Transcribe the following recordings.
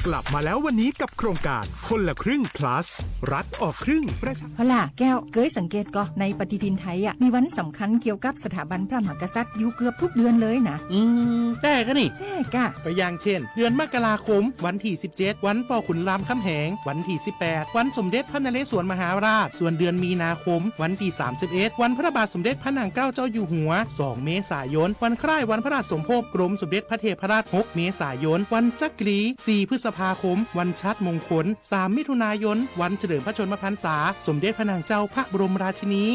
กลับมาแล้ววันนี้กับโครงการคนละครึ่ง plus รัฐออกครึ่งประชา พล่ะแก้วเกยสังเกตก็ในปฏิทินไทยมีวันสำคัญเกี่ยวกับสถาบันพระมหากษัตริย์อยู่เกือบทุกเดือนเลยนะแต่ก็นี่แต่กะก็อย่างเช่นเดือนมกราคมวันที่17วันป.ขุนรามคำแหงวันที่18วันสมเด็จพระนเรศวรมหาราชส่วนเดือนมีนาคมวันที่31วันพระบาทสมเด็จพระนางเกล้าเจ้าอยู่หัว2เมษายนวันคล้ายวันพระราชสมภพกรมสมเด็จพระเทพรัตน์6เมษายนวันจักรี4พฤษภาคมวันชัดมงคล3มิถุนายนวันเฉลิมพระชนมพรรษาสมเด็จพระนางเจ้าพระบรมราชินี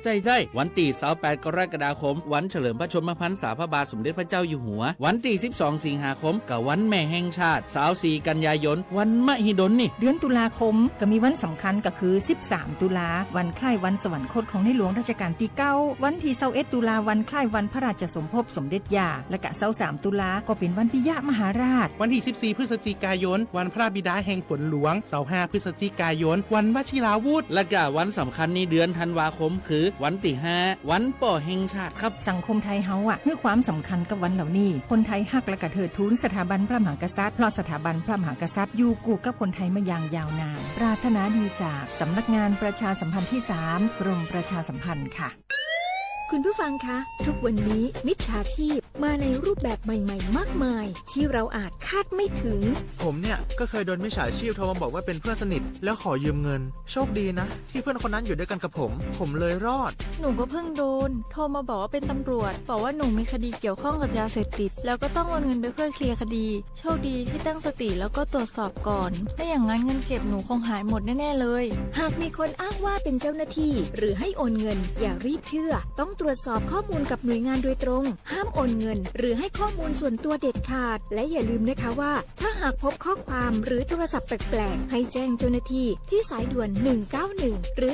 ใจวันที่28กรกฎาคมวันเฉลิมพระชนมพรรษาพระบาทสมเด็จพระเจ้าอยู่หัววันที่12สิงหาคมกับวันแม่แห่งชาติ24กันยายนวันมหิดลนี่เดือนตุลาคมก็มีวันสำคัญก็คือ13ตุลาวันคล้ายวันสวรรคตของในหลวงรัชกาลที่9วันที่21ตุลาวันคล้ายวันพระราชสมภพสมเด็จย่าและก็23ตุลาก็เป็นวันปิยมหาราชวันที่14พฤศจิกายนวันพระบิดาแห่งฝนหลวง25พฤศจิกายนวันวชิราวุธและก็วันสำคัญในเดือนธันวาคมคือวันที่5วันป่อแห่งชาติครับสังคมไทยเฮาให้ความสำคัญกับวันเหล่านี้คนไทยฮักและก็เทิดทูนสถาบันพระมหากษัตริย์เพราะสถาบันพระมหากษัตริย์อยู่คู่กับคนไทยมาอย่างยาวนานปรารถนาดีจากสำนักงานประชาสัมพันธ์ที่3กรมประชาสัมพันธ์ค่ะคุณผู้ฟังคะทุกวันนี้มิจฉาชีพมาในรูปแบบใหม่ๆมากมายที่เราอาจคาดไม่ถึงผมเนี่ยก็เคยโดนมิจฉาชีพโทรมาบอกว่าเป็นเพื่อนสนิทแล้วขอยืมเงินโชคดีนะที่เพื่อนคนนั้นอยู่ด้วยกันกับผมเลยรอดหนูก็เพิ่งโดนโทรมาบอกว่าเป็นตำรวจบอกว่าหนูมีคดีเกี่ยวข้องกับยาเสพติดแล้วก็ต้องโอนเงินไปเพื่อเคลียร์คดีโชคดีที่ตั้งสติแล้วก็ตรวจสอบก่อนไม่อย่างนั้นเงินเก็บหนูคงหายหมดแน่ๆเลยหากมีคนอ้างว่าเป็นเจ้าหน้าที่หรือให้โอนเงินอย่ารีบเชื่อต้องตรวจสอบข้อมูลกับหน่วยงานโดยตรงห้ามโอนเงินหรือให้ข้อมูลส่วนตัวเด็ดขาดและอย่าลืมนะคะว่าถ้าหากพบข้อความหรือโทรศัพท์แปลกๆให้แจ้งเจ้าหน้าที่ที่สายด่วน191หรือ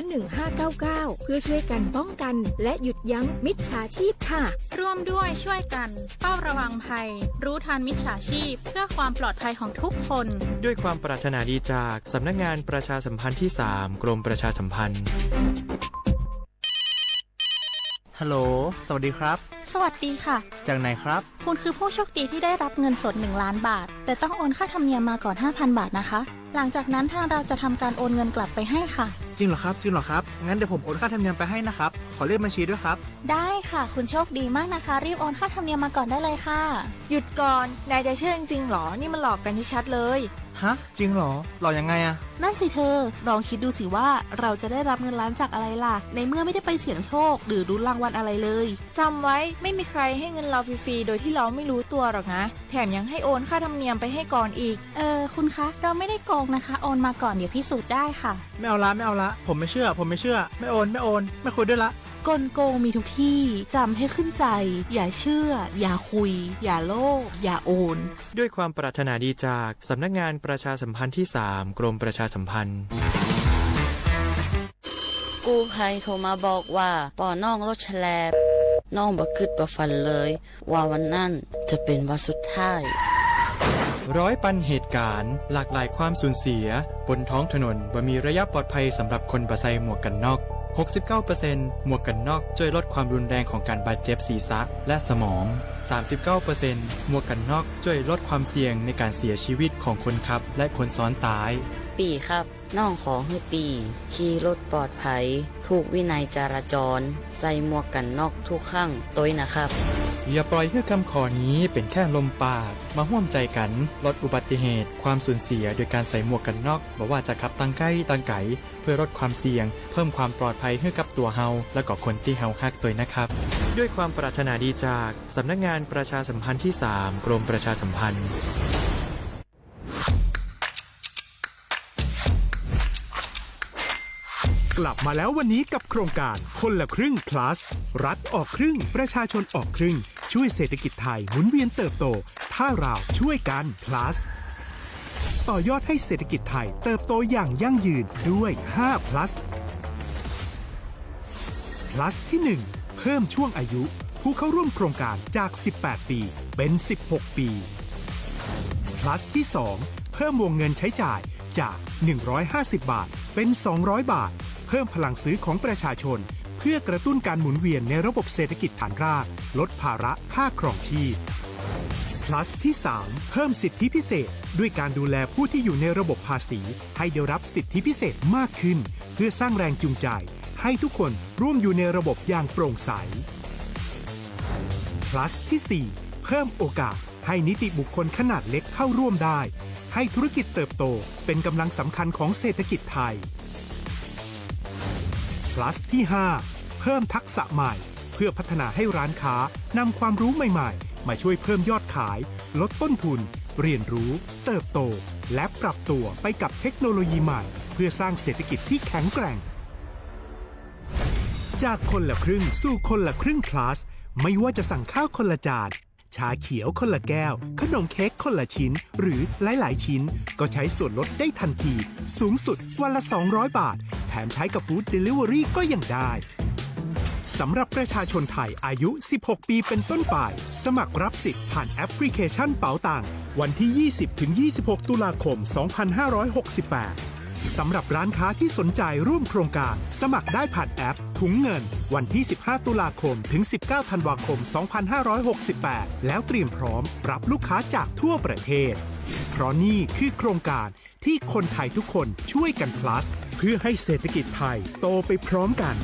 1599เพื่อช่วยกันป้องกันและหยุดยั้งมิจฉาชีพค่ะร่วมด้วยช่วยกันเฝ้าระวังภัยรู้ทันมิจฉาชีพเพื่อความปลอดภัยของทุกคนด้วยความปรารถนาดีจากสำนักงานประชาสัมพันธ์ที่3กรมประชาสัมพันธ์ฮัลโหลสวัสดีครับสวัสดีค่ะจากไหนครับคุณคือผู้โชคดีที่ได้รับเงินสด1 ล้านบาทแต่ต้องโอนค่าธรรมเนียมมาก่อน 5,000 บาทนะคะหลังจากนั้นทางเราจะทำการโอนเงินกลับไปให้ค่ะจริงเหรอครับงั้นเดี๋ยวผมโอนค่าธรรมเนียมไปให้นะครับขอเลขบัญชีด้วยครับได้ค่ะคุณโชคดีมากนะคะรีบโอนค่าธรรมเนียมมาก่อนได้เลยค่ะหยุดก่อนนายจะเชื่อจริงๆหรอนี่มันหลอกกันชัดเลยฮะจริงเหรอหลอกยังไงอะนั่นสิเธอลองคิดดูสิว่าเราจะได้รับเงินล้านจากอะไรล่ะในเมื่อไม่ได้ไปเสี่ยงโชคหรือลุ้นรางวัลอะไรเลยจำไว้ไม่มีใครให้เงินเราฟรีๆโดยที่เราไม่รู้ตัวหรอกนะแถมยังให้โอนค่าธรรมเนียมไปให้ก่อนอีกคุณคะเราไม่ได้โกงนะคะโอนมาก่อนเดี๋ยวพิสูจน์ได้ค่ะไม่เอาละผมไม่เชื่อไม่โอนไม่คุยด้วยละกลโกงมีทุกที่จำให้ขึ้นใจอย่าเชื่ออย่าคุยอย่าโลภอย่าโอนด้วยความปรารถนาดีจากสำนักงานประชาสัมพันธ์ที่3กรมประชาสัมพันธ์กู้ภัยโทรมาบอกว่าป่อน้องรถแฉลบน้องบ่คิดบ่ฝันเลยว่าวันนั้นจะเป็นวันสุดท้ายร้อยปันเหตุการณ์หลากหลายความสูญเสียบนท้องถนนบ่มีระยะปลอดภัยสำหรับคนบ่ใส่หมวกกันน็อก69% หมวกกันน็อกช่วยลดความรุนแรงของการบาดเจ็บศีรษะและสมอง 39% หมวกกันน็อกช่วยลดความเสี่ยงในการเสียชีวิตของคนขับและคนซ้อนท้ายปีครับน้องขอให้ปีขี่รถปลอดภัยถูกวินัยจราจรใส่หมวกกันน็อกทุกครั้งตัวนะครับอย่าปล่อยให้คำขอนี้เป็นแค่ลมปากมาร่วมใจกันลดอุบัติเหตุความสูญเสียโดยการใส่หมวกกันน็อกบอกว่าจะขับตั้งใกล้ตั้งไกลเพื่อลดความเสี่ยงเพิ่มความปลอดภัยให้กับตัวเฮาและก็คนที่เฮาฮักตัวนะครับด้วยความปรารถนาดีจากสำนักงานประชาสัมพันธ์ที่3กรมประชาสัมพันธ์กลับมาแล้ววันนี้กับโครงการคนละครึ่ง plus รัฐออกครึ่งประชาชนออกครึ่งช่วยเศรษฐกิจไทยหมุนเวียนเติบโตถ้าเราช่วยกัน plus ต่อยอดให้เศรษฐกิจไทยเติบโตอย่างยั่งยืนด้วย5 plus plus ที่1เพิ่มช่วงอายุผู้เข้าร่วมโครงการจาก18ปีเป็น16ปีplus ที่2เพิ่มวงเงินใช้จ่ายจาก150บาทเป็น200บาทเพิ่มพลังซื้อของประชาชนเพื่อกระตุ้นการหมุนเวียนในระบบเศรษฐกิจฐานรากลดภาระค่าครองชีพ plus ที่ 3 เพิ่มสิทธิพิเศษด้วยการดูแลผู้ที่อยู่ในระบบภาษีให้ได้รับสิทธิพิเศษมากขึ้นเพื่อสร้างแรงจูงใจให้ทุกคนร่วมอยู่ในระบบอย่างโปร่งใส plus ที่ 4 เพิ่มโอกาสให้นิติบุคคลขนาดเล็กเข้าร่วมได้ให้ธุรกิจเติบโตเป็นกำลังสำคัญของเศรษฐกิจไทย plus ที่ 5 เพิ่มทักษะใหม่เพื่อพัฒนาให้ร้านค้านำความรู้ใหม่ๆมาช่วยเพิ่มยอดขายลดต้นทุนเรียนรู้เติบโตและปรับตัวไปกับเทคโนโลยีใหม่เพื่อสร้างเศรษฐกิจที่แข็งแกร่งจากคนละครึ่งสู่คนละครึ่ง plus ไม่ว่าจะสั่งข้าวคนละจานชาเขียวคนละแก้วขนมเค้กคนละชิ้นหรือหลายๆชิ้นก็ใช้ส่วนลดได้ทันทีสูงสุดวันละ200 บาทแถมใช้กับฟู้ดเดลิเวอรี่ก็ยังได้สำหรับประชาชนไทยอายุ16 ปีเป็นต้นไปสมัครรับสิทธิ์ผ่านแอปพลิเคชันเป๋าตังวันที่ 20-26 ตุลาคม 2568 สำหรับร้านค้าที่สนใจร่วมโครงการสมัครได้ผ่านแอปถุงเงินวันที่ 15 ตุลาคมถึง 19 ธันวาคม 2568 แล้วเตรียมพร้อมรับลูกค้าจากทั่วประเทศเพราะนี่คือโครงการที่คนไทยทุกคนช่วยกัน plus เพื่อให้เศรษฐกิจไทยโตไปพร้อมกัน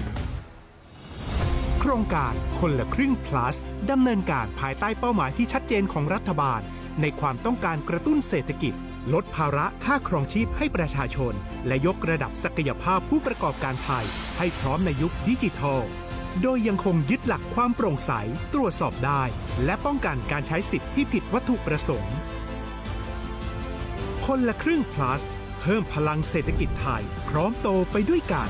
โครงการคนละครึ่ง plus ดำเนินการภายใต้เป้าหมายที่ชัดเจนของรัฐบาลในความต้องการกระตุ้นเศรษฐกิจลดภาระค่าครองชีพให้ประชาชนและยกระดับศักยภาพผู้ประกอบการไทยให้พร้อมในยุคดิจิทัลโดยยังคงยึดหลักความโปร่งใสตรวจสอบได้และป้องกันการใช้สิทธิ์ที่ผิดวัตถุประสงค์คนละครึ่ง plus เพิ่มพลังเศรษฐกิจไทยพร้อมโตไปด้วยกัน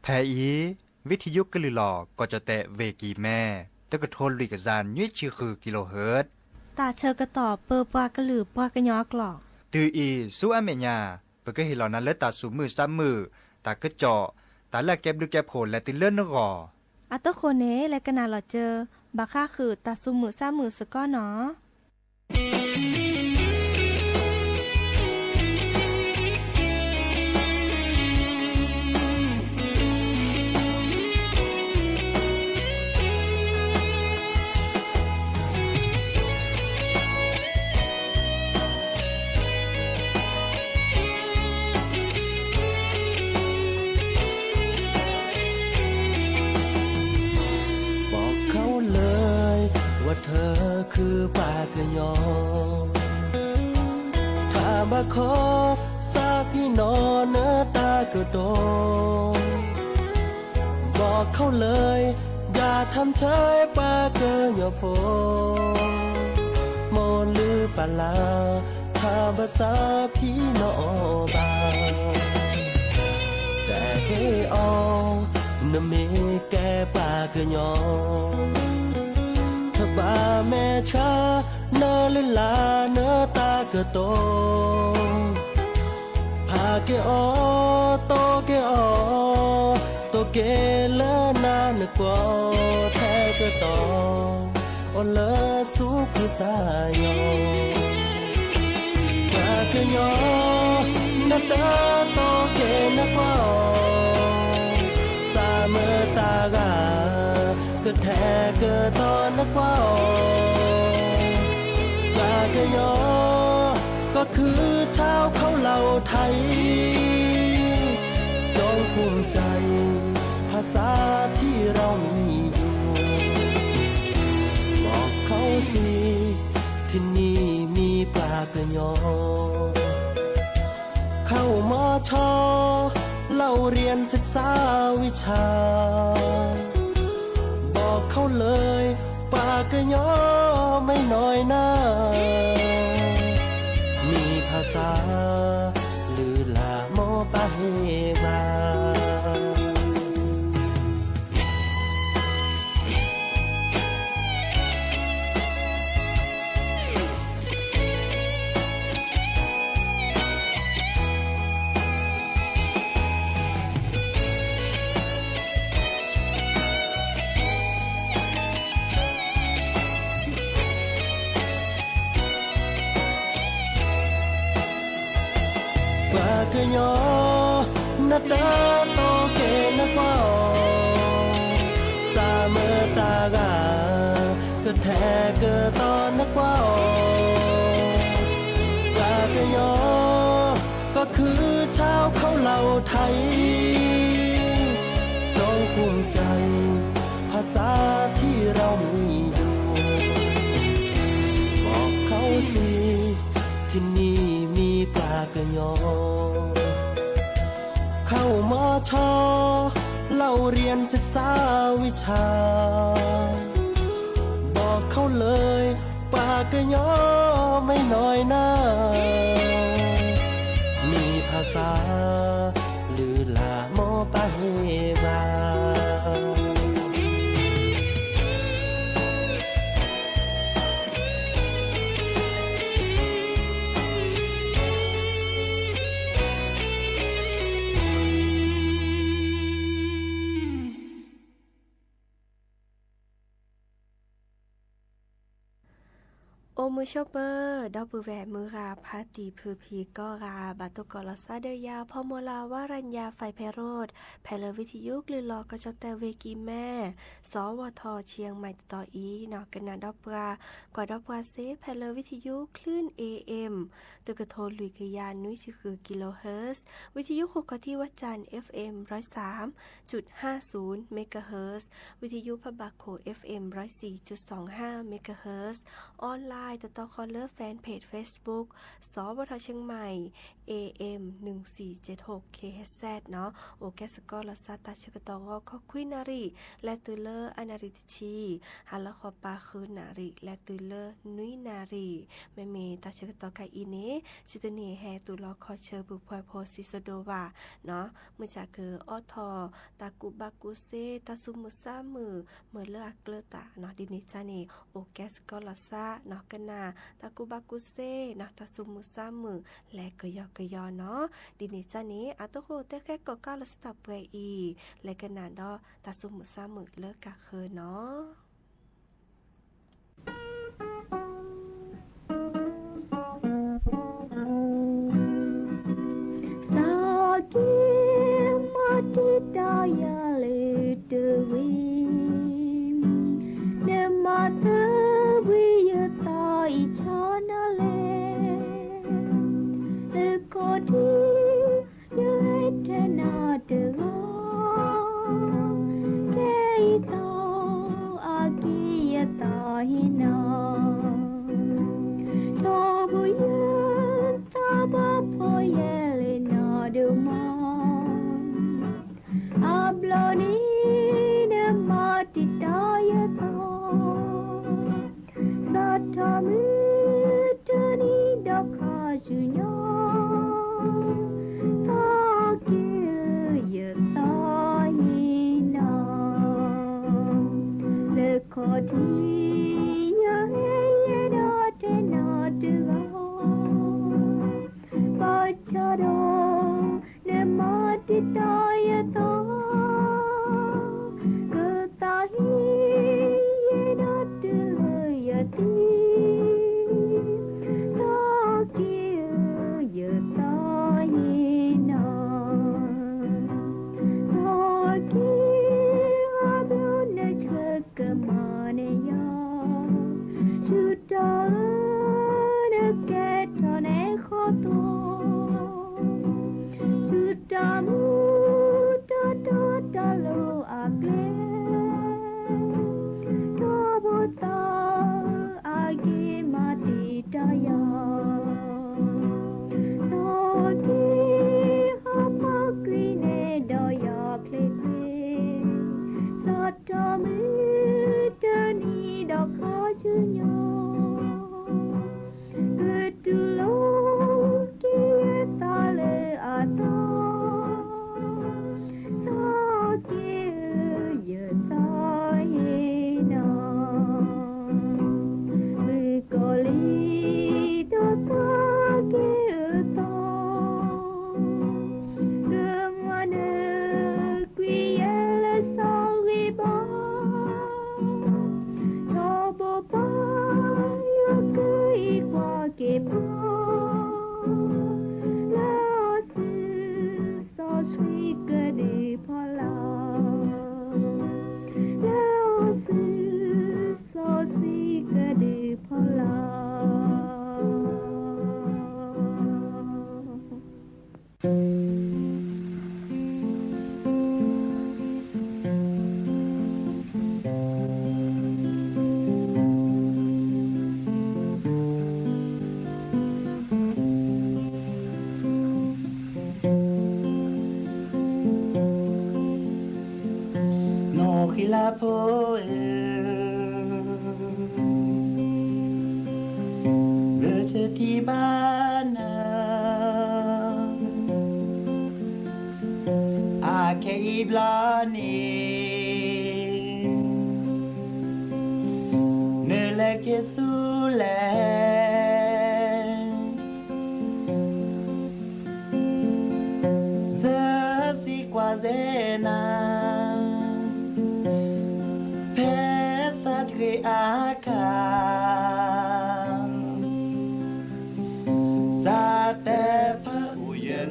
แพอีวิทยุกะลือหลอกก็จะแตะเวกีแม่ตะกะทนลุยกะจานยุ้ยชื่อคือกิโลเฮิรตซ์ตาเชอกระต่อเปอปากระหลือปากระยอกหลอกตืออีสู้อเมญาเปก็เห็นเหล่านั้นและตาสูมือซ้ำมือตากระเจาะตาละแก็บดูแก็บโผลและติเลื่อนนกออัตโคเนและกะนาหลอเจอบาค่าคือตาสูมือซ้ำมือสะก้อเนาะว่าเธอคือปากกะยอถ้ามาขอสาพี่นอนเนื้อตากระโดนบอกเขาเลยอย่าทำเฉยปากกะยอโพมอนลือปะลาถ้าภาษาพี่นอบาแต่ให้ออกนเมแกปากกะยอบาแม่ชาเนลิลาเนตากะโตพาเกอโตเกอโตเกเลนานกว่าแท้กะตอโอเลสุกุสายอพากะยอนตาโตเกนกว่าสามตากาก็แท้ก็ตอนนักว่าปากกะยอก็คือชาวเขาเหล่าไทยจงภูมิใจภาษาที่เรามีอยู่บอกเขาสิที่นี่มีปากกะยอเขา มอชอเล่าเรียนศึกษาวิชาบอกเขาเลยปากก็ย่อไม่น้อยหน้ามีภาษาหรือลาโมปะเฮมาque yo na ta to que na pa sa mơ ta ga que the que to na pa que yo ก็คือชาวเขาเหล่าไทยจงภูมิใจภาษาที่เรามีอยู่บอกเขาสิที่นี่มีปลากระยอเข้ามอชอเล่าเรียนศึกษาวิชาบอกเขาเลยปลากระยอไม่น้อยหน้ามีภาษาหรือลาโมปะเฮบาโอมือชอปเปอร์ดอกบือแหวมือราพาตีพือพีก็ราบาตุกอลซาเดียพอโมลาวารัญญาไฟแพโรดแพลวิทยุกลือลอกระจอแต่เวกีแม่สวทเชียงใหม่ต่ออีนอกกันนาดอกปลากว่าดอกปลาเซแพลวิทยุคลื่น AM ตึกโทนลุยกยานนุ้ยคือกิโลเฮิรตซ์วิทยุโคกที่วัดจันทร์ FM 103.50 เมกะเฮิรตซ์วิทยุพบาโค FM 104.25 เมกะเฮิรตซ์ออนไลน์ต่อคอลเลอร์แฟนเพจ Facebook สวทเชียงใหม่ AM 1476 KHZ เนาะโอแกสกอลซาตาชกตอขอคุยนารีและตือเลอร์อนาริตชีฮัลละขอปาคืนนารีและตือเลอร์นุยนารีแม่เมตาชกตอไกอีเนซิตเนแฮตุลอคอเชอร์บุพอยโพซิโซโดวาเนาะเมื่อจากคือออทอตากุบากุเซตาซุมุซามือเมื่อเลือกเกลตาเนาะดินิจาเนโอแกสกอลซาเนาะกันนาตากุบากุเซเนาะตาซุมุซามือและกยอเนาะดินิจาเนอะตโคเตแค่ก็กาลสตับเวอีและกันนาดอตาซุมุซามือเลิกกะเคอเนาะCome on, จะที่บ้านอาเคอีบลานีเนเลเกสูเลเซสิกว่าเซนาเพสัตรีอาคา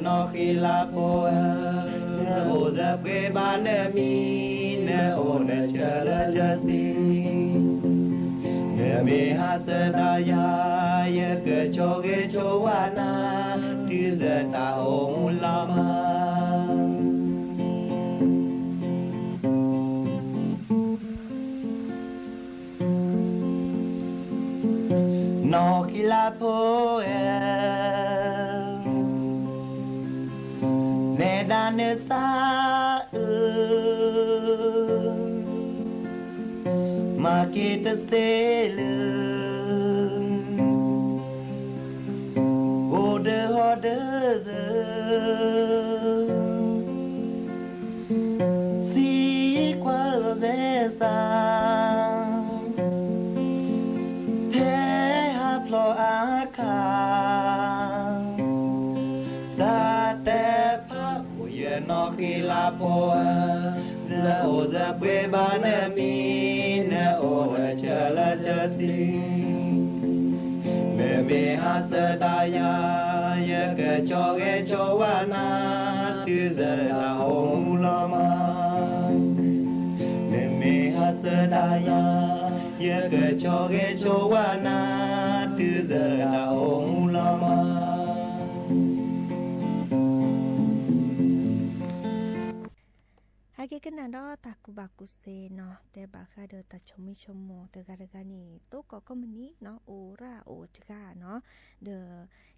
no khila poa se o za pre ba ne mi ne o ne chala jasi ne me ha sa da ya ye ke cho ge cho wa na ti za ta o la ma no khila poa dan sa market sale orders see quals esa pay haplo aka no khila poa za o za pre ba ne mi ne o ne chala jasi me me ha sa da ya ye ke cho wa na tu za la o la ma me me ha sa da ya ye ke cho wa na tu za la o la ma Hagi kenado taku baku se no te baka de ta chomi chomo te garagani to ko komani no ora o tga no de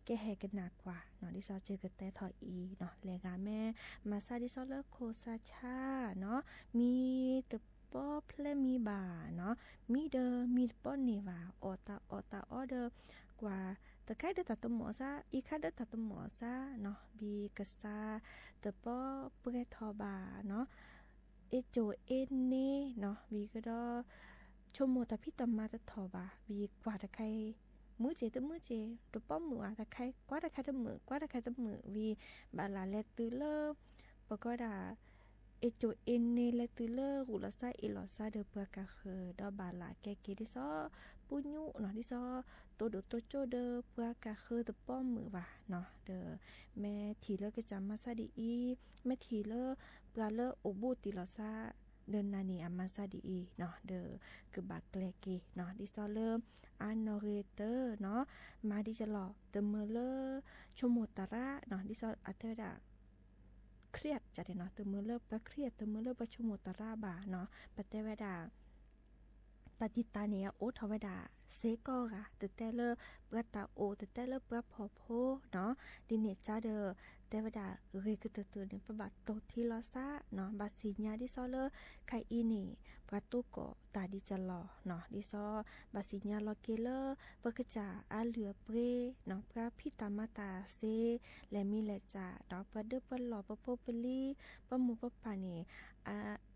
ke he kena kwa no di so che ke te tho i no le ga me ma sa di so le ko sa cha no mi te po ple mi ba no mi de mi po ni va o ta order kwa te kai de ta to mo sa I kai de ta to mo sa no bi ka sa te po pre tho ba noเอโจเอ็นเน่เนาะวีก็ดอชมโมตาพิตามาตะทอบาวีกว่าตะไคมือเจตมือเจตัวป้อมมือตะไคกว่าตะไคตะมือกว่าตะไคตะมือวีบาลาเลตือเลปก็ดาเอโจเอ็นเน่เลตือเลหูลอซาเอลอซาเดเปกะเคดอบาลาแกเกดิซอปุญุเนาะดิซอตัวโดตัวโจเดเปกะเคตัวป้อมมือว่าเนาะเดแม่ทีเลก็จำมาซาดีอีแม่ทีเลปลาเลโอบูติลอซาเดินนานีอามาซาดีอีเนาะเดคือบากแกลกีเนาะดิซอเลอานอเรเตอร์เนาะมาดิจะหลอเดเมเลชโมตาระเนาะดิซออัตเตอร์เครียดจัดเนาะเดเมเลปะเครียดเดเมเลปะชโมตาระบาเนาะปะเตเวดาปฏิตาเนียโอทวดาเซกอกะเตเตเลปะตาโอเตเตเลปะพอโพเนาะดิเนจาเดเทวดาเรกตตัวเนี่ยประบัติโตที่ลอซาเนาะบาสิญาดิซอเลไคอีนี่ประตูโกตาดิจะลอเนาะดิซอบาสิญาลอเกเลปะกะจาอาเหลือเปรเนาะพระพิตามาตาเซและมีแลจาเนาะปะเดปะหลอปะโพปลีปะหมู่ปะปานี่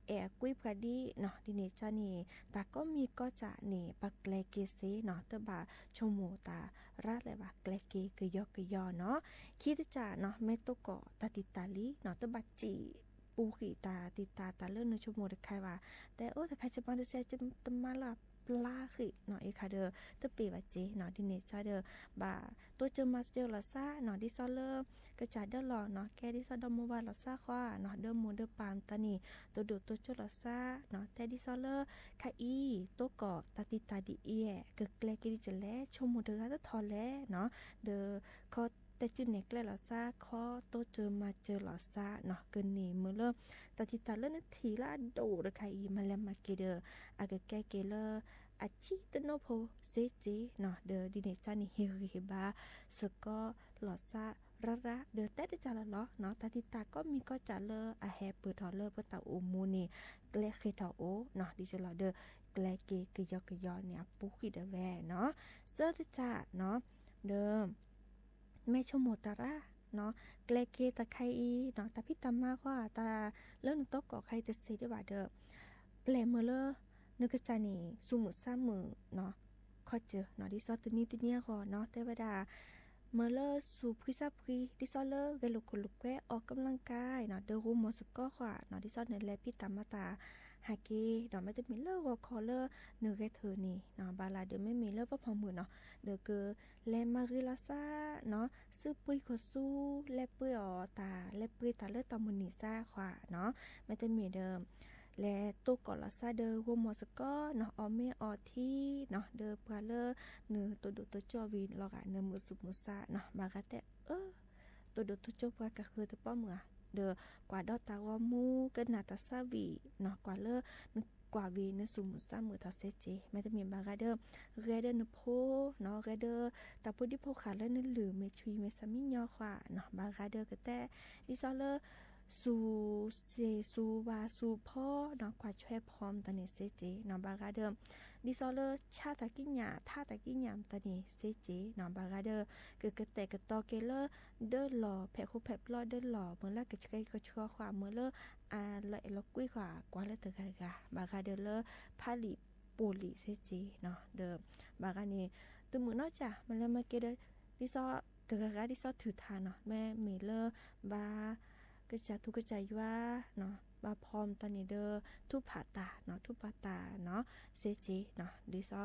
แอกุยพระดีเนาะดิเนจานี่ตาก็มีก็จะนี่ปะแกลเกเซเนาะตะบาชโมตาราดเลยว่าแกลเกกยอกยอเนาะคิดจะเนาะเมโตโกตาติตาลีเนาะตะบาจีปูขีตาติตาตาเลื่อนในชโมตะไคว่าแต่โอ้ตะไคจะมาจะเสียจะตะมาละปลาขีเนาะเอคาเดอตะปีว่าเจเนาะดิเนจาเดอบาตัวเจอมาเจอละซาเนาะดิซอเลกระจายเดอหลอเนาะแกดิซอดอมว่าละซาควาเนาะเดอโมเดอปามตานี่ตัวดูตัวเจอละซาเนาะแต่ดิซอเลคาอีตัวเกาะตาติตาดิเอเกแกลกิดิจะแลชมโมเดอตะทอแลเนาะเดอคอแต่จุดเน็กเลยหรอซาคอโตเจอมาเจอหรอซาเนาะเกินนี่มือเริ่มตาติตาเลื่อนทีละโดดคาอีมาแล้วมาเกเดออาเกแกเกเลอาชีตโนโพเซเจเนาะเดอดิเนจานี่เฮริบาสก็หลอซาระเดอแต่จะละเนาะเนาะตาติตาก็มีก็จะเลอแฮเปิดทอเลอเปตาโอมูนี่เกลเคทาโอเนาะดิจะละเดอแกลเกกยอกยอเนี่ยปุกิเดแวเนาะเซอร์จะเนาะ เดิมไม่ชโมตาระเนาะแกลเกตะไคอีเนาะตาพิตามากว่าตาเริ่มตกก่อใครจะเสียได้ว่าเดิมแปลเมื่อเลนึกจานี่สุมุซ้ำมือเนาะข้อเจอเนาะดิซอตัวนี้ตัวเนี้ยก่อนเนาะแต่ว่าดาเมื่อเลสูบพิซาพรีดิซอเลเวลุคุลุกแวออกกำลังกายเนาะเดรูมอสก็ค่ะเนาะดิซอในแลพิตามาตาหาเกเนาะไม่จะมีเลวอคอเลเนื้อแกเธอนี่เนาะบาลาเดไม่มีเลว่าพอมือเนาะเดอเกแลมาริลาซาเนาะซื้อปุยขอสู้แลปุยออตาแลปุยตาเลตามุนิซาค่ะเนาะไม่จะมีเดิมและตัวก่อนละซาเดอโฮมอสก็เนาะออเมออที่เนาะเดอปลาเลเนื้อตัวดูตัวจอวินลอกะเนื้อมือสุมือซาเนาะบากาแต่ตัวดูตัวจอปลากะคือตัวป้อมือเดอกว่าดอตาวามูกันนาตาซาวีเนาะกว่าเลกว่าวีเนื้อสุมือซามือทอเซเจไม่จะมีบากาเดอเรเดอร์นโพเนาะเรเดอร์ตาพุดิโพขาและเนื้อหรือเมชุยเมซามิยอขวาเนาะบากาเดอก็แต่ดิซอเลสูเซสูวาสูพ่อเนาะกว่าช่วยพร้อมตอนนี้เซเจเนาะบากาเดอดิซอเลชาตะกิญญาท่าตะกิญญามตอนนี้เซเจเนาะบากาเดอก็กระแตกระตอเกเลเดอหล่อแผคุแผบลอเดอหล่อเมื่อละก็จะก็ชัวขวาเมื่อละละเอลกุ้ยขวากว่าละตะกะกะบากาเดอเลพาลิปูลิเซเจเนาะเดบากานี่ตัวมือนอกจากมันแล้วมาเกเดดิซอตะกะกะดิซอถือทานเนาะแม่เมเลบากระจาทุกกระจายว่าเนาะบาพร้อมตอนนี้เดอทุผาตาเนาะทุผาตาเนาะเซเจเนาะดิซอ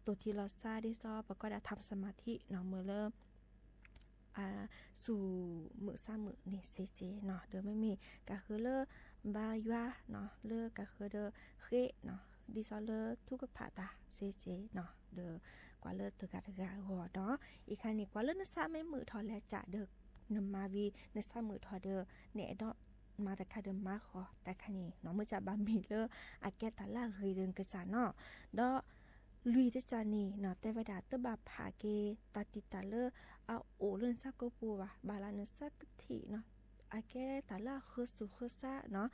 ตัวที่เราซาดิซอประกอบทำสมาธิเนาะเมื่อเริ่มสู่มือซ้ำมือนี่เซเจเนาะเดอไม่มีก็คือเลบายว่าเนาะเลก็คือเดอเคเนาะดิซอเลทุกผาตาเซเจเนาะเดอกว่าเลตะกะตะกะรอเนาะอีกคันนี้กว่าเลนซ้ำไม่มือถอแลจะเดอนมาวีในซ้ำมือถอเดอเนดอมาแต่คาเดิมมาขอแต่คันนี้เนาะเมื่อจะบามีเลอาแกตาล่าเฮเดินกระจาเนาะดอลุยเตจานีเนาะแต่เวลาตบาผาเกตาติตาเลเอาโอเรื่องซักก็ปูว่ะบาลานซักทีเนาะอาแกตาล่าคือสุคือซะเนาะ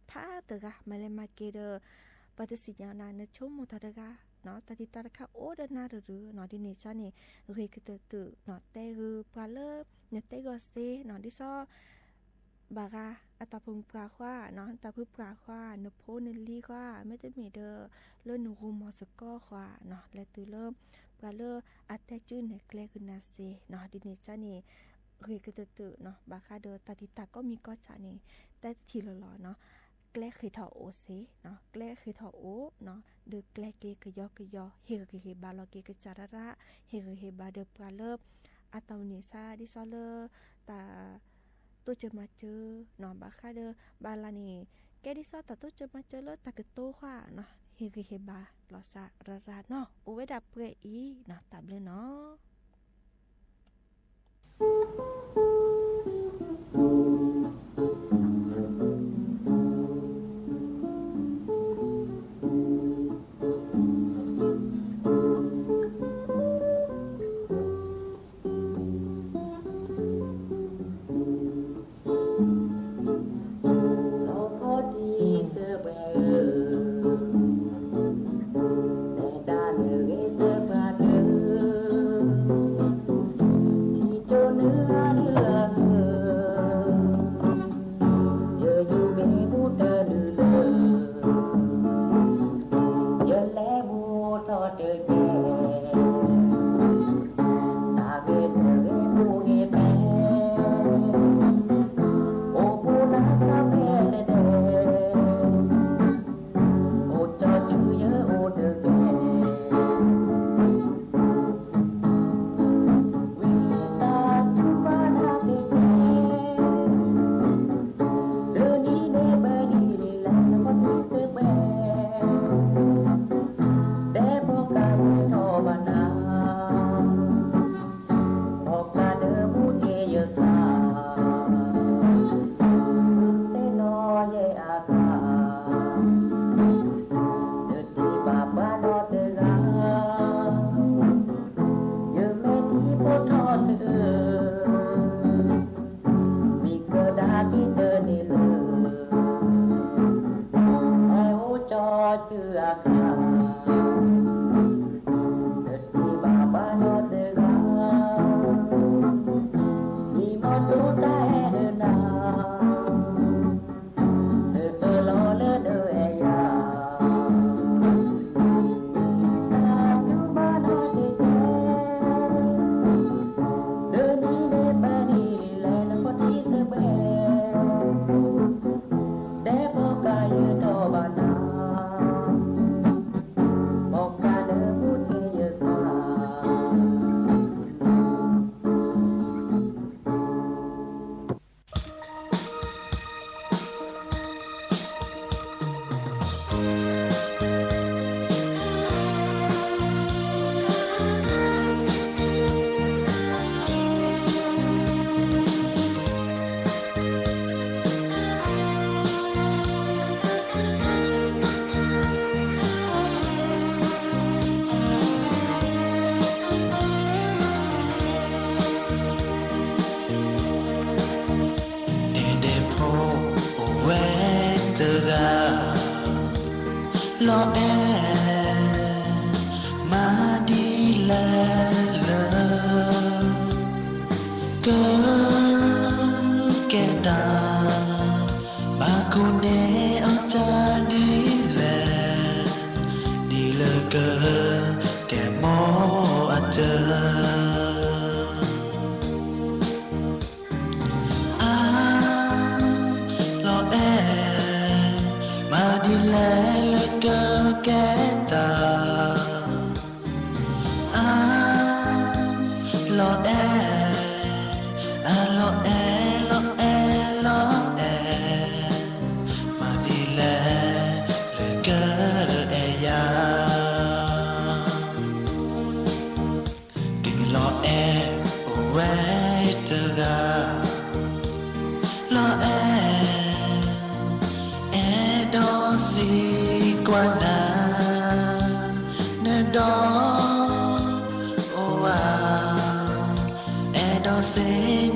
พาเตกะมาเลมาเกเดปฏิสิยานาเนชมมุตาเดกะเนาะตาติตาคะโอเดนาหรือเนาะดิเนจานี่เรกเตตุเนาะแต่คือปลาเลเนเตกอเซเนาะดิซอบากาอัตาพุงปลาขว้าเนาะตาพึ่ปลาขว้าเนโพเนลี่ขว้าไม่จะมีเดอเลื่อนนูมอสก็ขว้าเนาะและตัวเริ่มปลาเลอัตแตจื้อเนเกลกุนาเซเนาะดิเนจานี่เรกเตตุเนาะบาคาเดอตาติตาก็มีก็จานี่แต่ทีละหล่อเนาะแกลเคยทอโอเซเนาะแกลเคยทอโอเนาะเดอแกลเกกยอกยอเฮกเฮบาลอเกกจาระระเฮกเฮบาเดอปลาเลอัตาเนซาดิซอเลตาตัวจะมาเจอเนาะบาคาเดอบาลานีแกดิซอตาตัวจะมาเจอเลตากโตขว่าเนาะเฮกเฮบาลอซาระระเนาะโอเวดับเปรอีเนาะตับเลยเนาะHãy subscribe cho kênh Ghiền Mì Gõ để không bỏ lỡ lo e ma đi lè lờ cơ kẻ ta ba cô nè ở cha đi lè cơ kẻ mò à chờ lo e mà đi lẽ cơ kẻ ta lo e lo e lo e lo e mà đi lẽ cơ e ya lo e ue te ga lo e do si qua na ne do o a e do se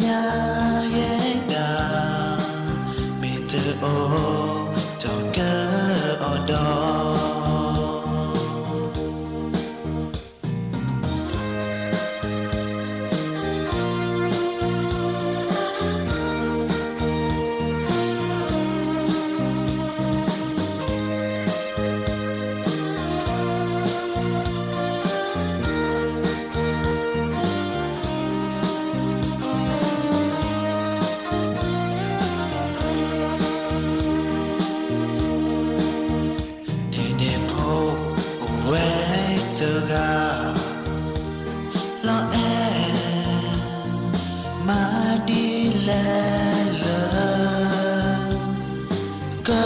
nya ye ga me te o cho ke o do lo e mà đi lè lờ cơ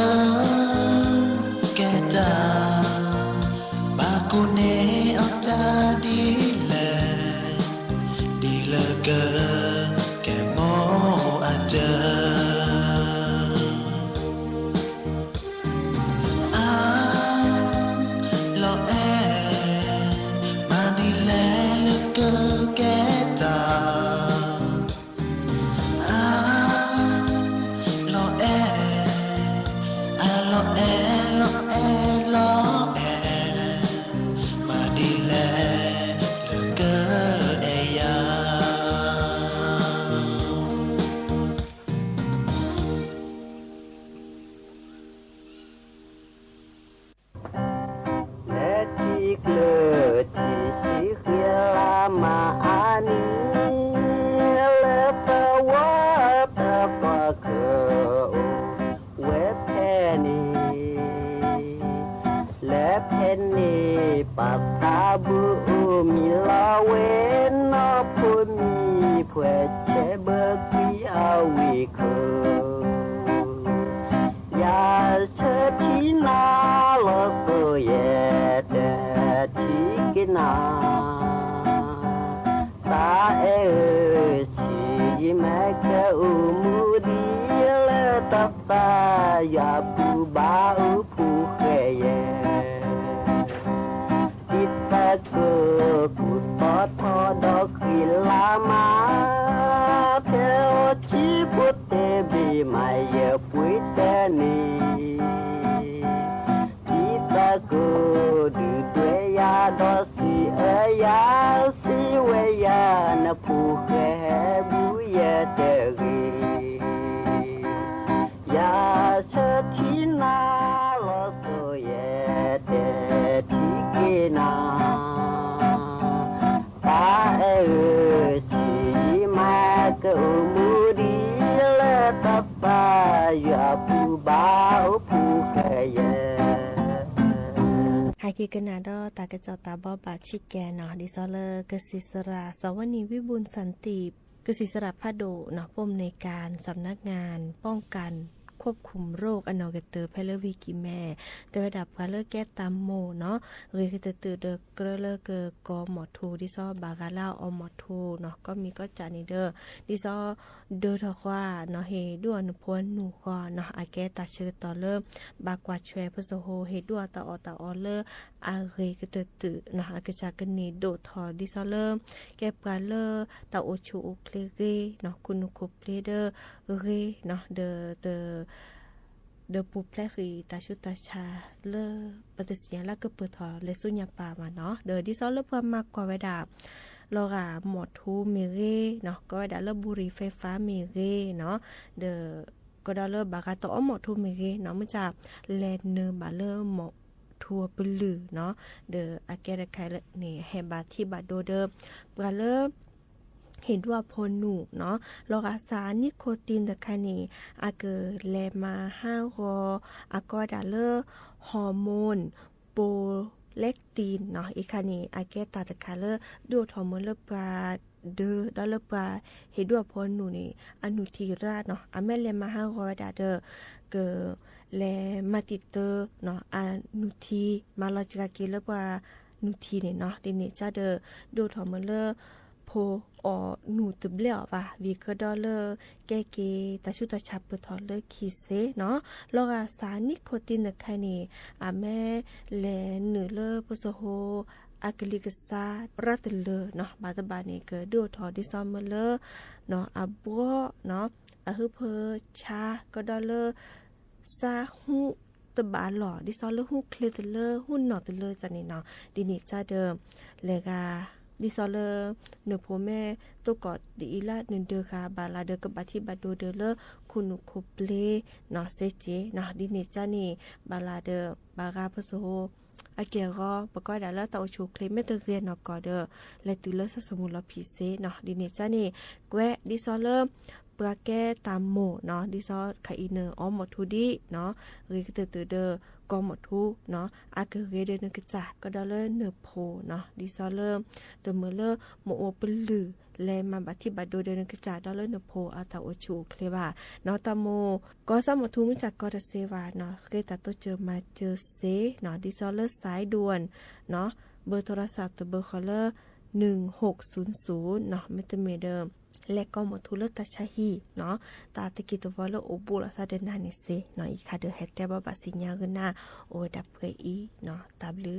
kẻ ta ba cô nè ở ta đi lè cơ kẻ mò à chờ lo eกีกันนาดอตากระจอตาบอบาชิแกเนาะดิซอเลอร์กสิสราสวนีวิบูลย์สันติกสิสราพาโดเนาะผู้อำนวยการสำนักงานป้องกันควบคุมโรคอนอเกเตอร์ไพเลวีกิแม่แต่ระดับพาเลแก้ตามโมเนาะเรคือเตอเดอเกเลเกกอหมอทูดิซอบากาลาอหมอทูเนาะก็มีก็จานิเดอดิซอเดอทอควาเนาะเฮด้วนพวนหนูควาเนาะอาแกตาชื่อต่อเริ่มบากว่าช่วยพุทธโฮเฮดัวตาออเลออาเรคือเตอเนาะอากจากกันนี่โดทอดิซอเริ่มแก้ปาเลอตาโอชูโอเคเรเนาะคุณคุปเลเดอเรเนาะเด เดปูแพลคือตาชุตาชาเลอปฏิเสียแล้วก็เปิดถอเลสุญญาปามาเนาะเดอดิซอลเลเพิ่มมากกว่าไว้ดาลอกาหมดทูเมเรเนาะก็ไว้ดาเลบุรีไฟฟ้าเมเรเนาะเดอก็ดาเลบากาโตหมดทูเมเรเนาะมันจะแลนเนบาเลหมดทัวปลือเนาะเดออาเกระไคนี่แฮบาที่บาโดเดบาเลเห็นว่าพอหนูเนาะลอกาสารนิโคตินตะคานีอาเกแลมา5 อากอดาเลอร์ฮอร์โมนโปเลกตินเนาะอีคานีอาเกตาตะคาเลอร์ดูฮอร์โมนเลปาเดอดอลปาเห็นว่าพอหนูนี่อนุทีราเนาะอแม่เลมา5 ดาเดอเกแลมาติเตอร์เนาะอนุทีมาลอจิกาเกเลปานุทีเนี่ยเนาะดินี่จะเดอดูฮอร์โมนเลโพอหนูตึบเลี้ยวป่ะวีก็ดอลเลอร์แกตาชุตาชับเปทอลเลอร์คีเซเนาะลอกาสารนิโคตินตะไคนีอาแม่แลเนือเลอร์ปโซโฮอากลิกซารัตเลอเนาะบาตบานี่เกิดดูทอดิซอมเลอร์เนาะอาบัวเนาะอาฮือเพอชาก็ดอลเลอร์ซาฮูตบาหล่อดิซอลเลอร์ฮูเคลตเลอร์หุ่นหนอตเลอร์จันนี่เนาะดินี่จ้าเดิมเลกาดิซอเลเนโพแม่ตัวกอดดีอีลาเนเดอค่ะบาลาเดกับบาที่บาโดเดเลคุนุโคเปลเนาะเซเจเนาะดิเนจานี่บาลาเดบากาพโซอาเกียก็ปกอยดาเลตาโอชูเคลเมเตเรียนเนาะกอเดและตุเลสมุลพิเศษเนาะดิเนจานี่แกวดิซอเลปลาแก้ตามโมเนาะดิซอคาอิเนออหมดทูดีเนาะเรกเตเดกอหมดทูเนาะอาเกเรเดนกจัดก็ดอเลเนโพเนาะดิซอเลเตเมเลโมโอเปลือแลมาบัติบัดโดเดนกจัดดอเลเนโพอาตาโอชูเคลวาเนาะตาโมก็สมทูมุจักก็จะเซวาเนาะเกตาโตเจอมาเจอเซเนาะดิซอเลสายด่วนเนาะเบอร์โทรศัพท์เบอร์คอลเลอร์1600เนาะไม่ต้องเมเดิมและก็หมดทุลตาชาฮีเนาะตาตะกิตวอลโอบูลาซาเดนานิเซเนาะอีคาเดเฮตเตบาสิญญากันนาโอดับเกอีเนาะตาบลื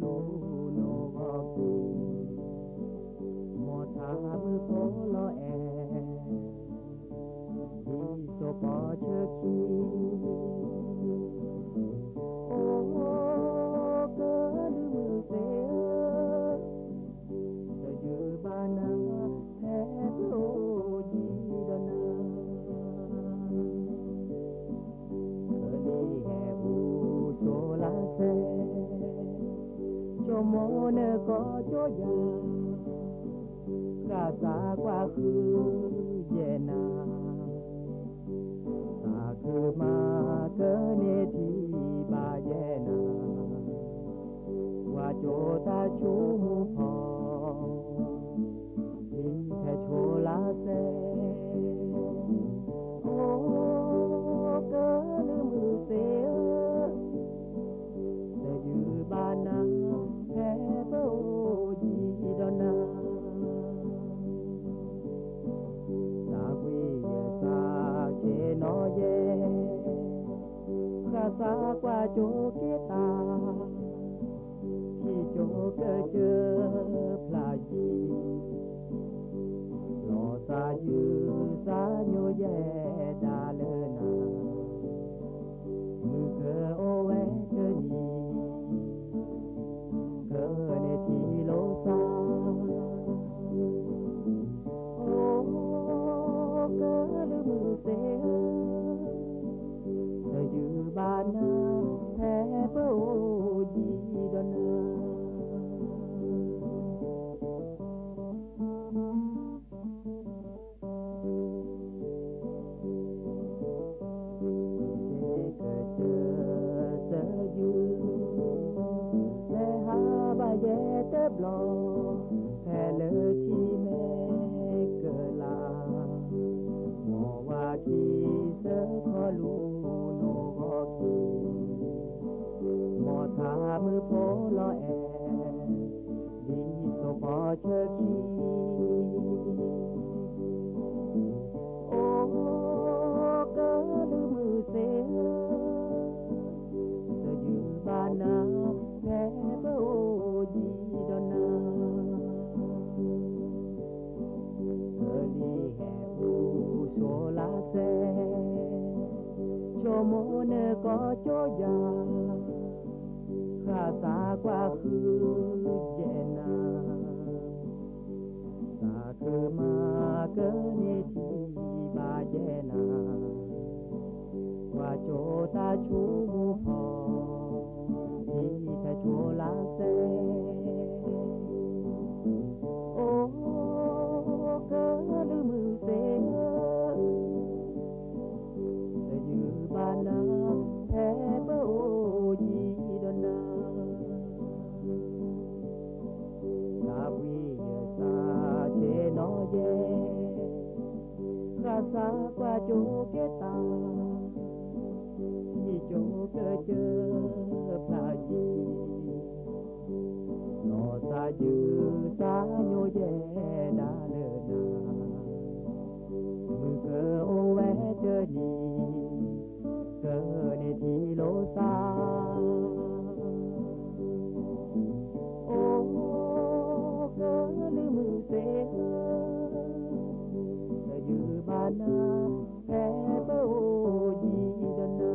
ลูโนกีโมทามือโพโลแอดีโซปอเชคีโอ้เกิดมือเสียจะยืบานาแท้โลยีดนาเคลีแหบูโซลาเซโจโมเนก็โจยากาสากว่าคือเยนาตาคือมาเกเนทีบาเยนาว่าโจตาชูมูพอมีแค่โชลาเซโอ้เกินมือเสียแต่ยืบานาแพ้โบยีดอนาสาวิยสาเชนอเยคาสากว่าโจเกตาที่โจเกเจอพลายีหล่อสายืสาโยเยดาเลนามือเกอโอเวเกนีเกินทีโลซาโอ้เกินมือเสียจะยืบานาแพ้โบยีดนาเยเตบลอแพ้เลอที่แม่เกิลาโมว่าคีเสขอลูโนก็คีโมทามือโพลอแอ เชอคีโอ้เกิดมือเสียจะยืนบ้านนาแพ้เบอโอยีดอนนาเอลีแห่บูโชลาเซโชโมเนก็โจยาข้าสากว่าคือเจนาสาคือมาเกินทีบาเจนาว่าโจตาชูพอที่แต่โชลาเซโอ้เกินมือเซจะยืบานาแพ้เบอโอยีดอนนาลาวีสาเชโนเยข้าสากว่าโจเกตาที่โจเกเจอพระยีโนสายืสาโยเยดาเลนามือเกอโอแวเจอนีเกอในทีโลซาโอ้เกอลืมือเสียจะยืบานาแพ้เบอโอยีดอนนา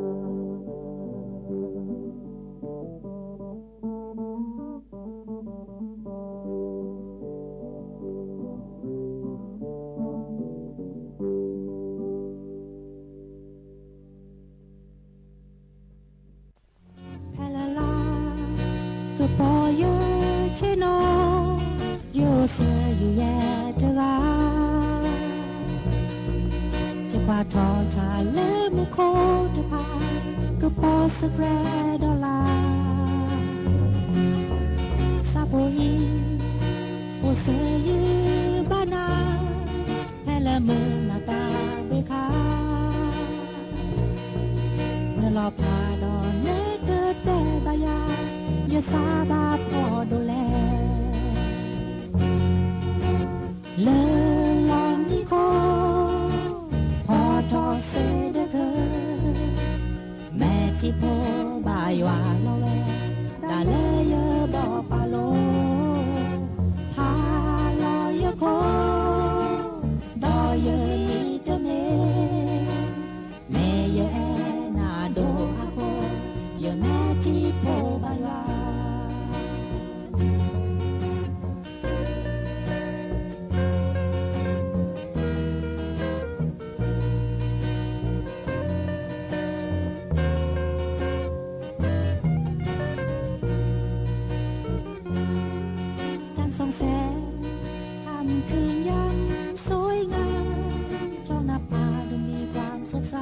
ก็พอเยอะใช่นอโยเสืออยู่แย่จะกาจะกว่าทอชาเล่มุโคจะพาก็พอสักแรดอลลาซาโบอีโอเสือยืบานาแพ้ละมือหน้าตาเบคาเมื่อรอพาดอนเนเกิดแต่บายาอย่าซาบาพอดูแลเลิงลองมีโคพอทอเสเดเกอแม่ที่โพบายว่าเราแลดาเลเยอบอกปาโลพาลอยโคดอเยอมีเตเมแม่เยอแอนาโดอาโคเยอแม่ที่โพบายว่าส่องแสงทำคืนยามสวยงามจ้องหน้าผาดูมีความสดใส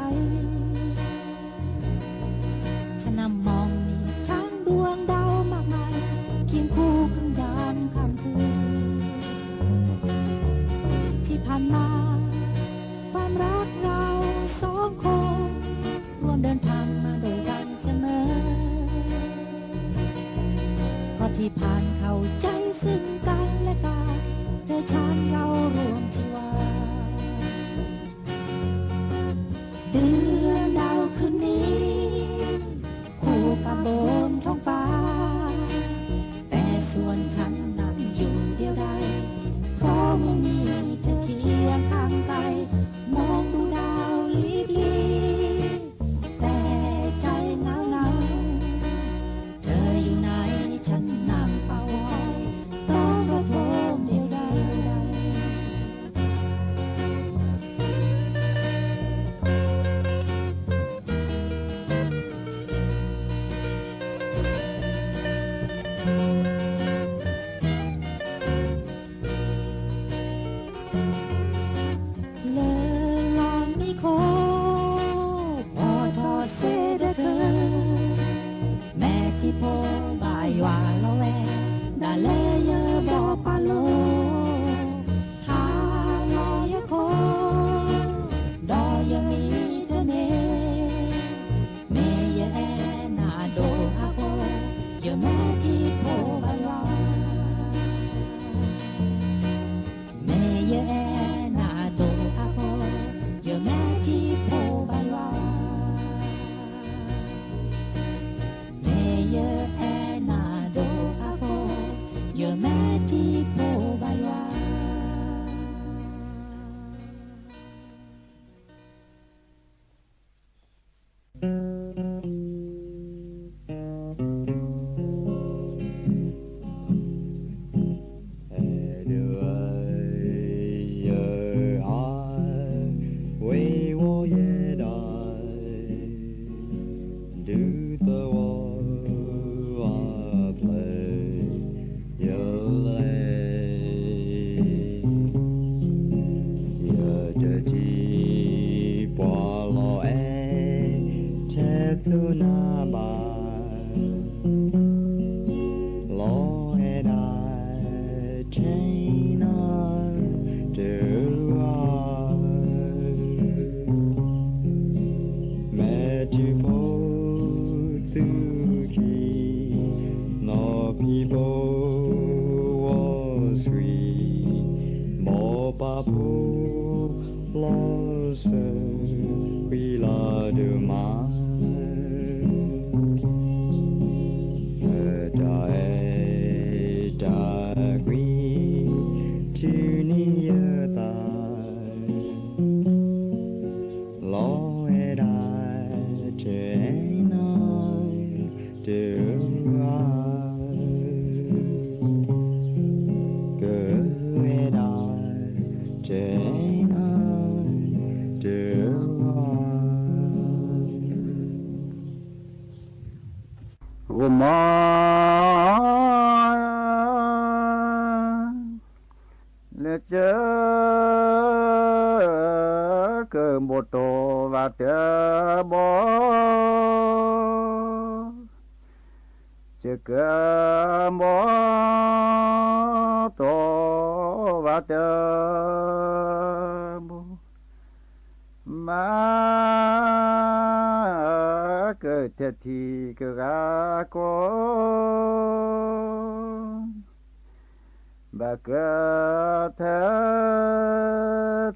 ฉันนำมองมีทั้งดวงดาวมากมายเคียงคู่กันยามค่ำคืนที่ผ่านมาความรักเราสองคนร่วมเดินทางมาโดยกันเสมอเพราะที่ผ่านเข้าใจซึ่งกันและกันเธอฉันเรารวมชีวาเดือนดาวคืนนี้คู่กับบนท้องฟ้าแต่ส่วนฉันนั่งอยู่เดียวดายเพราะไม่มีเธอเคียงข้างกายมองดูดาวลิบลีแต่ใจเงาเงาเธออยู่ไหนฉันนั่งเฝ้าต้องระทมเดียวดาย tu na ba lo e dai chain on to me tu po tu ki no people was sweet mo pa po lost we la de ma thì cứ ra con bà cơ thế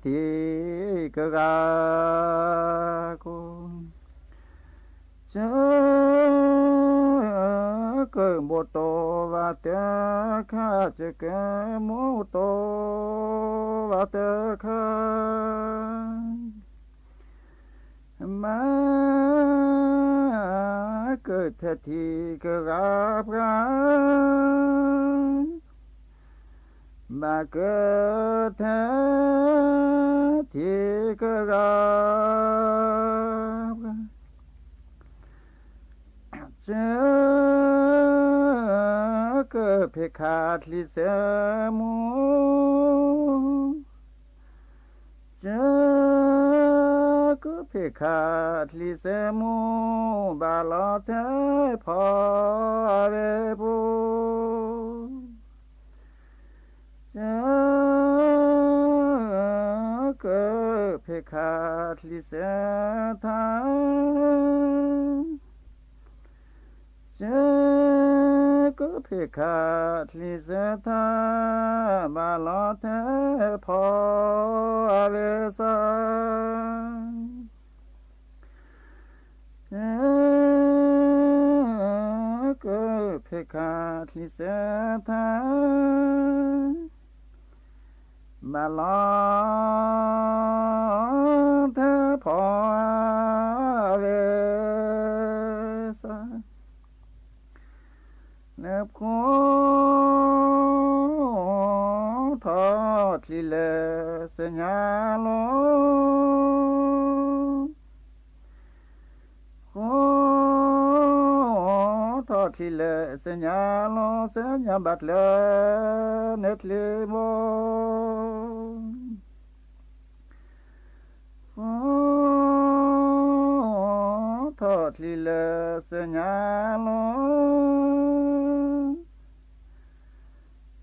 thì cứ ra con chớ cơ một tô và tớ khá chớ cơ một tô và tớ khá mà cơ thể thì cơ gặp ra mà cơ thể thì cơ gặp chớ cơ phê khát lý sơ mô chớ cứ phê khát lý sơ mô bà lo thế phó về bố chớ cứ phê khát lý sơ thang chớ cứ phê khát lý sơ thang bà lo thế phó về sang cơ phê khát lý sơ thang mà lo thế phó về xa nếp khô thọ lý lệ sẽ nhà lô thọ thì lệ sẽ nhà lo sẽ nhà bát lệ nét lệ mô thọ thì lệ sẽ nhà lo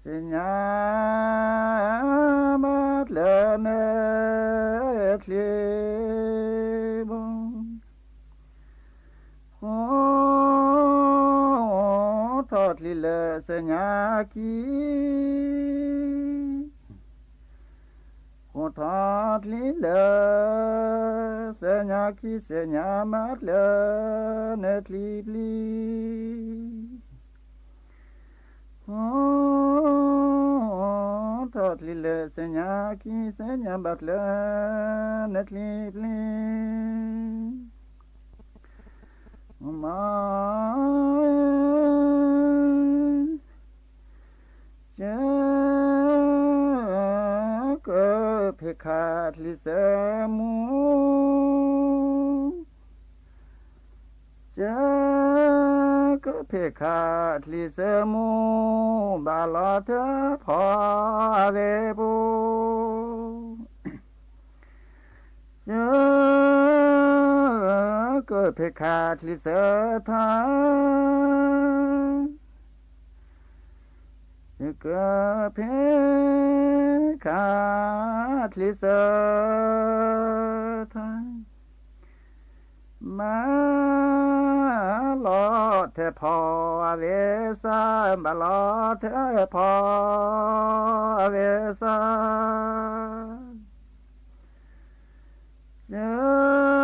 sẽ nhà bát lệ nét lệ mô thọ lý lệ sẽ nhà ký thọ lý lệ sẽ nhà ký sẽ nhà mát lệ nét li li thọ lý lệ sẽ nhà ký sẽ nhà mát lệ nét li li mà chớ cơ phê khát lý sơ mô chớ cơ phê khát lý sơ mô bà lo thơ phó về bố chớ ก็เพคาทลิเสทาก็เพคาทลิเสทามาลอเทพอเวสามาลอเทพอเวสาเจ้า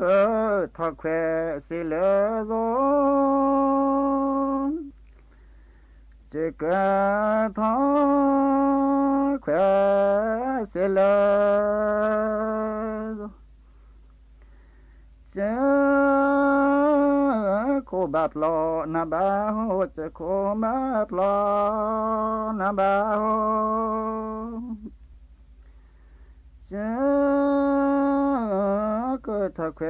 ก็ทักแควสิเลโซจะก็ทักแควสิเลโซเจ้าโคบับลอนาบาโฮจะโคมาบลอนาบาโฮเจ้าก็ทักแคว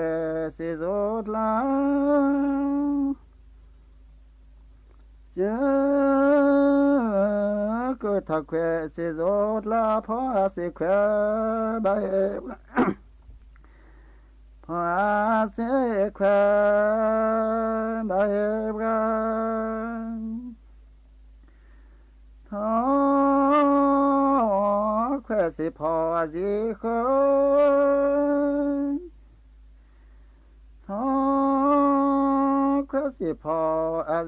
สิโซลาเจ้าก็ทักแควสิโซลาพอสิแควบายพอสิแควบายบายท้อแควสิพอสิเคยท้อแควสิพอ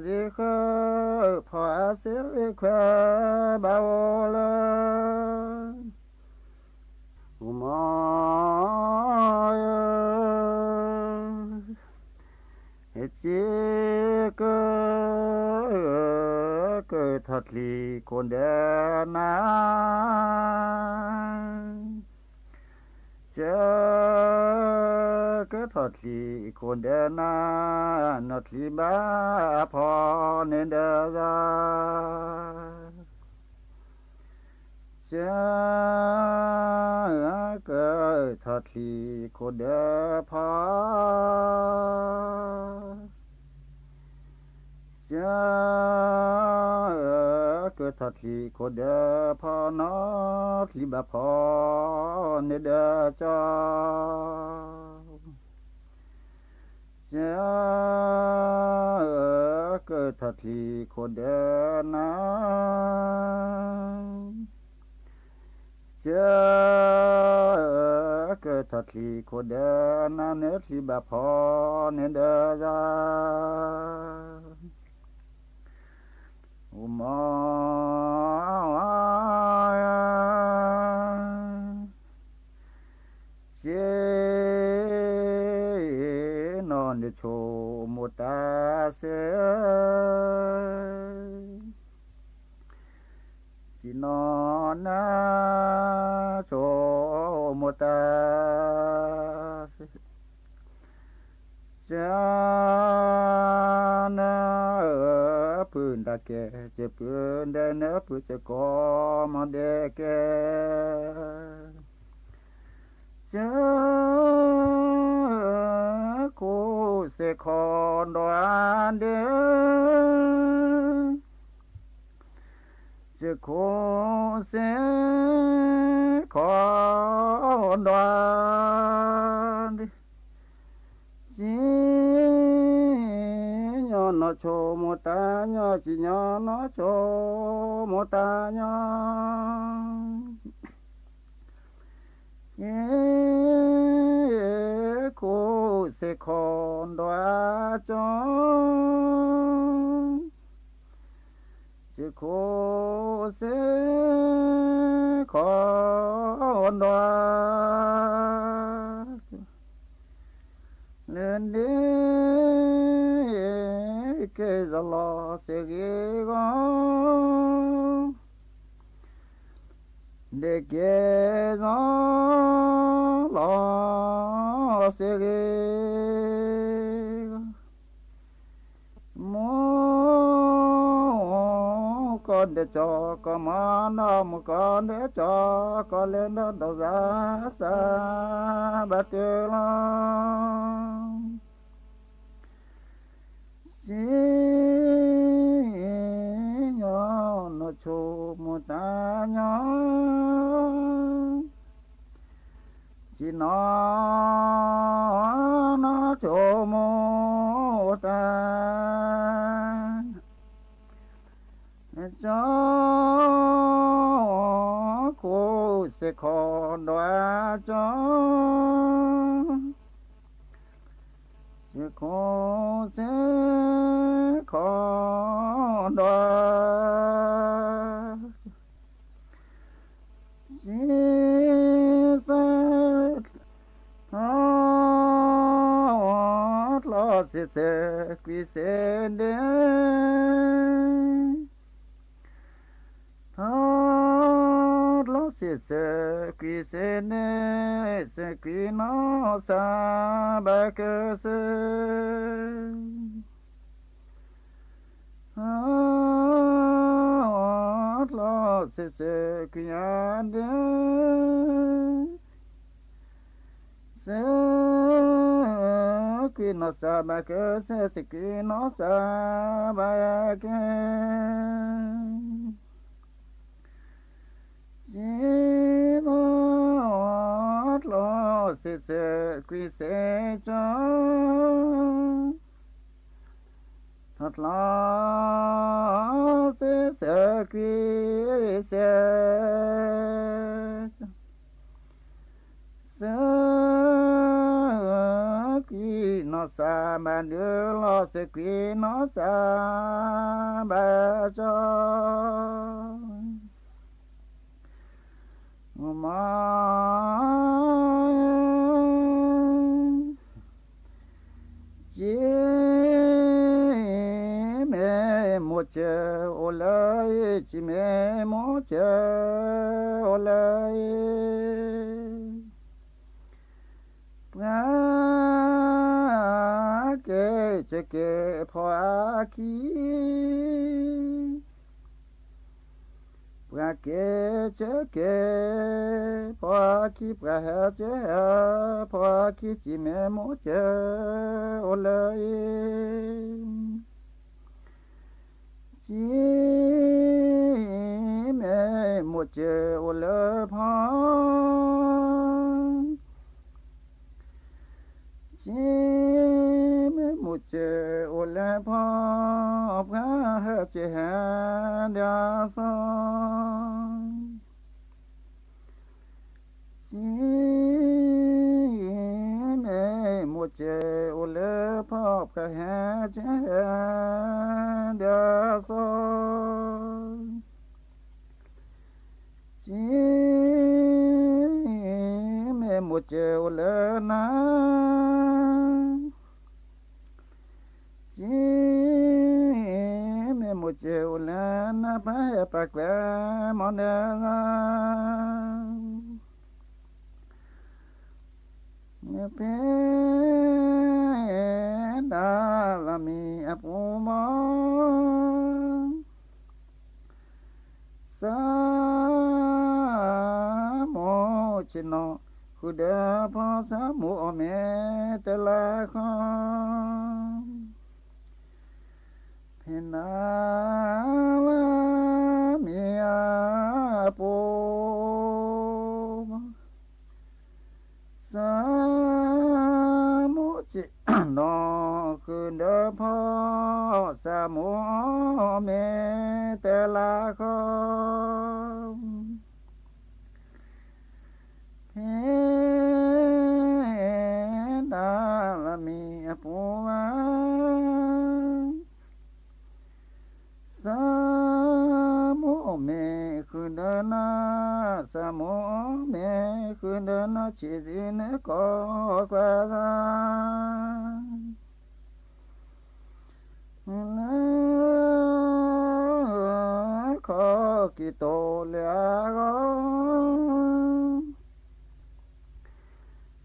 สิเคยพอสิแควบาโอเลยอุมอยเฮจิกทัดลีคนเดนาเจ้าก็ทัดลีคนเดนานัดลีบาพอเนเดซาเจ้าก็ทัดลีคนเดพอเจ้าก็ทัดลีคนเดพอนอทลีบาพอเนเดจอเจ้าก็ทัดลีคนเดนาเจ้าก็ทัดลีคนเดนาเนทลีบาพอเนเดจาอุมเจนอนโชมุตาเสจินอนนาโชมุตาเสจานาปืนตะแกจะปืนได้เนอปืนจะกอมาเดแกเจ้ากูเสคอนดวนเดจะกูเสคอนดวนเดจีนอโชโมตาญาจิญานอโชโมตาญาเยกูเสคอนดวจงจะกูเสคอนดวเล่นดีche la seguigo de que la seguigo mo con de cho có mà nam con de cho có lên đó đâu ra sa ba tiêu la chỉ nhỏ nó chô một ta nhỏ chỉ nó โจโมตาจอโคเสคอนดวจอเสคอเสคอนดวจิเสทอดลอเสเสกุเสเดse qui se ne se qui no sa ba que se lo se qui ande se qui no sa ba que se qui no sa ba que se se qui se cho thật la se se qui se se qui nó sa mà đưa lo se qui nó sa ba cho ma chỉ mẹ một chờ ô lời chỉ mẹ một chờ ô lời ngã kê chê kê phá khí pra que che que pa ki pra ha che ha pa ki chi me mo che o lai chi me mo che o la pa chi me mo che o la pa pra ha che ha da sa me một chế ô lê pháp cả hà chế đa so chỉ me một chế ô lê na chỉ me một chế ô lê na phải bạc vẽ món đa pe da la mi apuma sa mo chino khuda pa sa mo me te la kha pe na la mi apuma sa mo chi no khun de pho sa mo me te la kho pe da la mi pu ma sa mo me khun de na sa mo me khun de na chi zin ko kwa sa khó kỳ tổ lẽ gó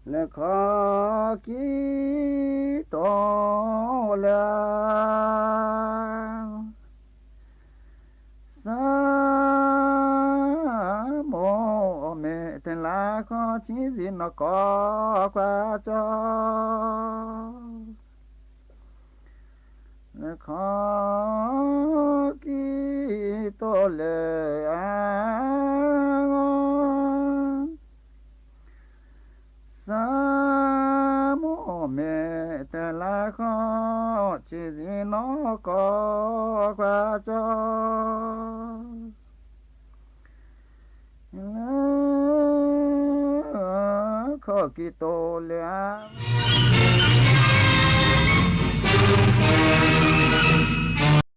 lẽ khó kỳ tổ lẽ sa mô mẹ tên là khó chỉ gì nó có qua cho khó kỳ tổ lệ sa mô mẹ chỉ gì nó có qua cho khó kỳ tô liang